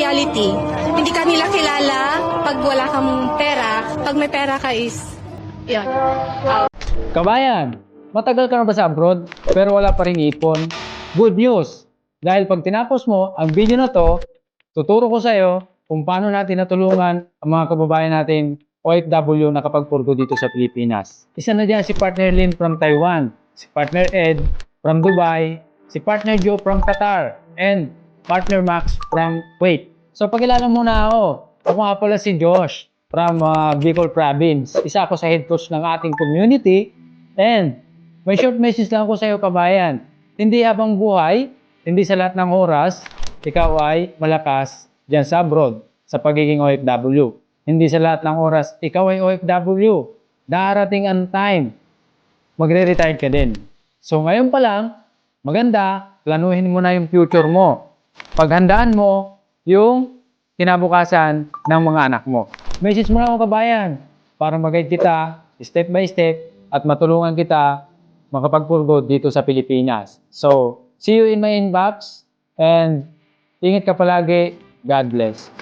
reality. Hindi ka nila kilala pag wala kang pera. Pag may pera ka is, yun. Kabayan, matagal ka na ba sa abroad pero wala pa ring ipon? Good news! Dahil pag tinapos mo ang video na to, tuturo ko sa iyo kung paano natin natulungan ang mga kababayan natin OFW na nakapagpurgo dito sa Pilipinas. Isa na dyan si Partner Lynn from Taiwan, si Partner Ed from Dubai, si Partner Joe from Qatar, and Partner Max from Kuwait. So pakilala muna ako. Ako nga pala si Josh from Bicol Province. Isa ako sa head coach ng ating community. And may short message lang ako sa iyo, kabayan. Hindi habang buhay, hindi sa lahat ng oras, ikaw ay malakas dyan sa abroad sa pagiging OFW. Hindi sa lahat ng oras, ikaw ay OFW. Darating ang time, magre-retire ka din. So ngayon pa lang, maganda, planuhin mo na yung future mo. Paghandaan mo yung kinabukasan ng mga anak mo. Message mo na ako, kabayan, para mag-guide kita step by step at matulungan kita makapagpurgo dito sa Pilipinas. So, see you in my inbox and ingat ka palagi. God bless.